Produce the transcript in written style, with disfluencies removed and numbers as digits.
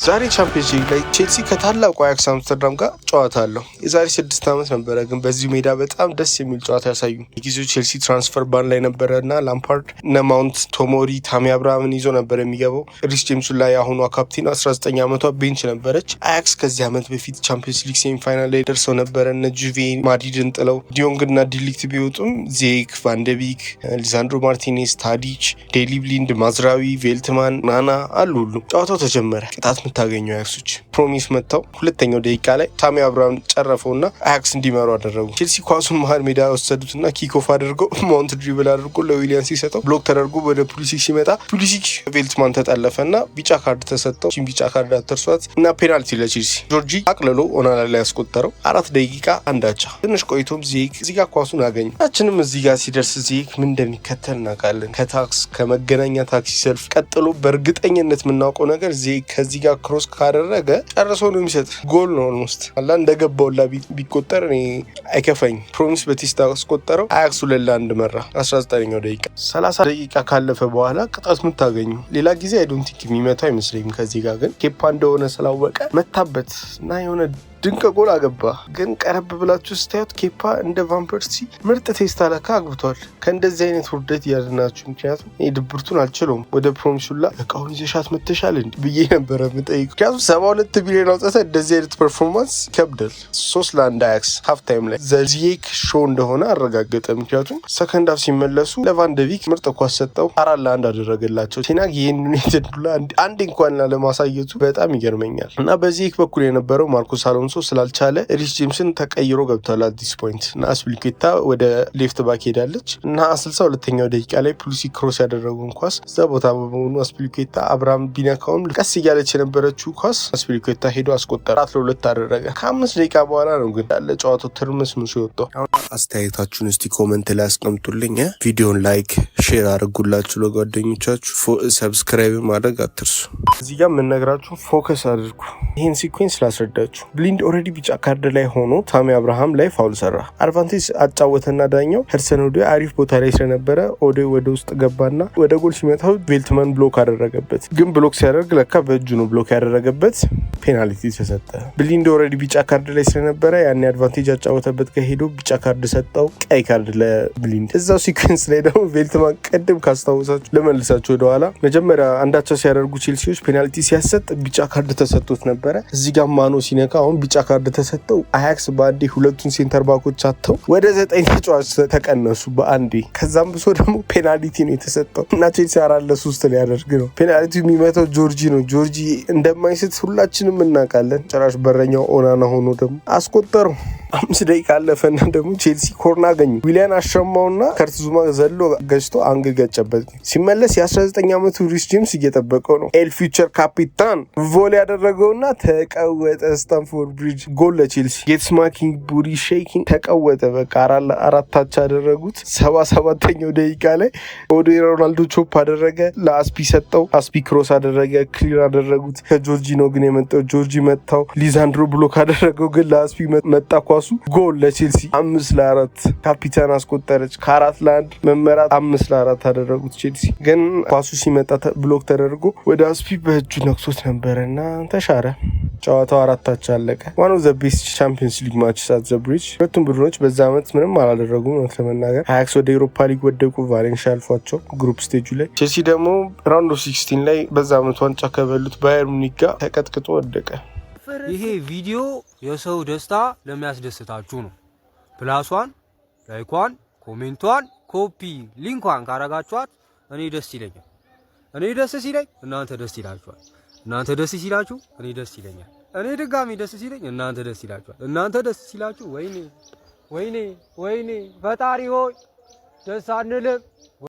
ዛሬ ቻምፒየንስ ሊግ ላይ ቼልሲ ከታላቁ አያክስ አምስተርዳም ጋር ጨዋታ አለው። የዛሬ 6 ዓመት ነበረ፣ ግን በዚህ ሜዳ በጣም ደስ የሚል ጨዋታ ያሳዩ። የጊዜው ቼልሲ ትራንስፈር ባን ላይ ነበረና ላምፓርድ እነ ማውንት፣ ቶሞሪ፣ ታሚ አብርሃምን ይዞ ነበር የሚገባው። ሪስ ጄምስ ላይ አሁኗ ካፕቴን 19 ዓመቷ ቤንች ነበረች። አያክስ ከዚህ ዓመት በፊት ቻምፒየንስ ሊግ ሴሚፋይናል ላይ ደርሰው ነበረ። እነ ጁቬ ማድሪድን ጥለው ዲዮንግና ዲሊክት ቢወጡም ዜክ፣ ቫንደቢክ፣ ሊሳንድሮ ማርቲኔዝ፣ ታዲች፣ ዴሊ ብሊንድ፣ ማዝራዊ፣ ቬልትማን፣ ናና አሉ። ሁሉም ጨዋታው ተጀመረ። ቅጣት የምታገኘው አያክሶች ፕሮሚስ መጥተው ሁለተኛው ደቂቃ ላይ ታሚ አብርሃም ጨረፈውና አያክስ እንዲመሩ አደረጉ። ቼልሲ ኳሱን መሀል ሜዳ ወሰዱትና ኪክኦፍ አድርገው ማውንት ድሪብል አድርጎ ለዊሊያን ሲሰጠው ብሎክ ተደርጎ ወደ ፑሊሲክ ሲመጣ ፑሊሲክ ቬልትማን ተጣለፈና ቢጫ ካርድ ተሰጠው። ቢጫ ካርድ አተርሷት እና ፔናልቲ ለቼልሲ ጆርጂ አቅልሎ ኦናና ላይ ያስቆጠረው። 4 ደቂቃ አንዳቻ። ትንሽ ቆይቶም ዜክ እዚህ ጋር ኳሱን አገኘ። ታችንም እዚህ ጋር ሲደርስ ዜክ ምን እንደሚከተል እናውቃለን። ከታክስ ከመገናኛ ታክሲ ሰልፍ ቀጥሎ በእርግጠኝነት የምናውቀው ነገር ዜክ ከዚህ ጋር ክሮስ ካደረገ ጨርሶ ነው የሚሰጥ። ጎል ነው ኦልሞስት አላ እንደገባውላ ቢቆጠር እኔ አይከፋኝ። ፕሮሚስ በቴስታ አስቆጠረው። አያክስ 2-1 መራ። 19ኛው ደቂቃ 30 ደቂቃ ካለፈ በኋላ ቅጣት የምታገኙ ሌላ ጊዜ አይ ዶንት ቲንክ የሚመታው አይመስለኝም። ከዚህ ጋር ግን ኬፓ እንደሆነ ስላወቀ መታበት እና የሆነ ድንቅ ጎል አገባ። ግን ቀረብ ብላችሁ ስታዩት ኬፓ እንደ ቫን ፐርሲ ምርጥ ቴስታ ለካ አግብቷል። ከእንደዚህ አይነት ውርደት እያድናችሁ። ምክንያቱም ድብርቱን አልችለውም። ወደ ፕሮሚሱላ እቃውን ይዘሻት መተሻል እንዲ ብዬ ነበረ ምጠይቁ። ምክንያቱም 72 ቢሊዮን አውጥተ እንደዚህ አይነት ፐርፎርማንስ ይከብዳል። 3-1 አያክስ ሃፍ ታይም ላይ ዘዚየክ ሾው እንደሆነ አረጋገጠ። ምክንያቱም ሰከንድ ሃፍ ሲመለሱ ለቫንደቪክ ምርጥ ኳስ ሰጠው። 4-1 አደረገላቸው። ቴናግ ይህን ዩናይትድ ዱላ አንድ እንኳን ለማሳየቱ በጣም ይገርመኛል። እና በዚየክ በኩል የነበረው ማርኮስ አሎንሶ ስላልቻለ ሪስ ጄምስን ተቀይሮ ገብቷል። አት ዲስ ፖይንት እና አስፒሊኩዌታ ወደ ሌፍት ባክ ሄዳለች እና 62ኛው ደቂቃ ላይ ፑሊሲክ ክሮስ ያደረገውን ኳስ እዛ ቦታ በመሆኑ አስፒሊኩዌታ አብርሃም ቢነካውም ቀስ እያለች የነበረችው ኳስ አስፒሊኩዌታ ሄዶ አስቆጠረ። 4-2 አደረገ። ከ5 ደቂቃ በኋላ ነው ግን ያለ ጨዋታው ትርምስምሱ የወጣው። አስተያየታችሁን እስቲ ኮመንት ላይ አስቀምጡልኝ። ቪዲዮን ላይክ ሼር አድርጉላችሁ ለጓደኞቻችሁ። ሰብስክራይብ ማድረግ አትርሱ። እዚህ ጋር የምነግራችሁ ፎከስ አድርጉ። ይህን ሲኩዌንስ ላስረዳችሁ። ብሊንድ ኦልሬዲ ቢጫ ካርድ ላይ ሆኖ ታሚ አብርሃም ላይ ፋውል ሰራ። አድቫንቴጅ አጫወተና ዳኛው ሄርሰን ኦዴ አሪፍ ቦታ ላይ ስለነበረ ኦዴ ወደ ውስጥ ገባና ወደ ጎል ሲመታው ቬልትማን ብሎክ አደረገበት። ግን ብሎክ ሲያደርግ ለካ በእጁ ነው ብሎክ ያደረገበት። ፔናልቲ ተሰጠ። ብሊንድ ኦልሬዲ ቢጫ ካርድ ላይ ስለነበረ ያን አድቫንቴጅ አጫወተበት ከሄዶ ቢጫ ካርድ ሰጠው፣ ቀይ ካርድ ለብሊንድ። እዛው ሲኩዌንስ ላይ ደግሞ ቬልትማን ቀደም ካስታወሳችሁ ለመልሳችሁ ወደኋላ መጀመሪያ አንዳቸው ሲያደርጉ ቼልሲዎች ፔናልቲ ሲያሰጥ ቢጫ ካርድ ተሰጥቶት ነበረ። እዚህ ጋር ማኖ ሲነካ አሁን ቢጫ ካርድ ተሰጠው። አያክስ በአንዴ ሁለቱን ሴንተር ባኮች አተው ወደ 9 ተጫዋች ተቀነሱ በአንዴ። ከዛም ብሶ ደግሞ ፔናልቲ ነው የተሰጠው እና ቼልሲ 4-3 ሊያደርግ ነው። ፔናልቲ የሚመታው ጆርጂ ነው። ጆርጂ እንደማይስት ሁላችንም እናውቃለን። ጭራሽ በረኛው ኦናና ሆኖ ደግሞ አስቆጠረው። 5 ደቂቃ አለፈና ደግሞ ቼልሲ ኮርና አገኙ። ዊሊያን አሸማውና ከርት ዙማ ዘሎ ገጭቶ አንግል ገጨበት። ሲመለስ የ19 ዓመቱ ሪስ ጄምስ እየጠበቀው ነው። ኤል ፊውቸር ካፒታን ቮሊ ያደረገውና ተቀወጠ። ስታንፎርድ ብሪጅ ጎል ለቼልሲ። ጌትስማኪንግ ቡሪ ሼኪንግ ተቀወጠ። በቃ 4 ታች አደረጉት። 77ኛው ደቂቃ ላይ ኦዴ ሮናልዶ ቾፕ አደረገ፣ ለአስፒ ሰጠው። አስፒ ክሮስ አደረገ፣ ክሊር አደረጉት። ከጆርጂ ነው ግን የመጣው። ጆርጂ መታው። ሊዛንድሮ ብሎክ አደረገው፣ ግን ለአስፒ መጣ ኳሱ። ጎል ለቼልሲ 5-4 ካፒታን አስቆጠረች። ከ4-1 መመራት 5-4 አደረጉት ቼልሲ። ግን ኳሱ ሲመጣ ብሎክ ተደርጎ ወደ አስፒ በእጁ ነክሶት ነበረና ተሻረ። ጨዋታው 4-4 አለቀ። ዋን ኦፍ ዘ ቤስት ቻምፒየንስ ሊግ ማች አት ዘ ብሪጅ። ሁለቱም ቡድኖች በዛ ዓመት ምንም አላደረጉም ነው ለመናገር። አያክስ ወደ ኤሮፓ ሊግ ወደቁ፣ ቫሌንሺያ አልፏቸው ግሩፕ ስቴጁ ላይ። ቼልሲ ደግሞ ራውንድ ኦፍ 16 ላይ በዛ ዓመት ዋንጫ ከበሉት ባየር ሙኒክ ጋር ተቀጥቅጦ ወደቀ። ይሄ ቪዲዮ የሰው ደስታ ለሚያስደስታችሁ ነው። ፕላሷን፣ ላይኳን፣ ኮሜንቷን፣ ኮፒ ሊንኳን ካረጋችኋት እኔ ደስ ይለኛል። እኔ ደስ ሲለኝ እናንተ ደስ ይላችኋል። እናንተ ደስ ሲላችሁ እኔ ደስ ይለኛል። እኔ ድጋሚ ደስ ሲለኝ እናንተ ደስ ይላችኋል። እናንተ ደስ ሲላችሁ ወይኔ ፈጣሪ ሆይ ደስ አንልም።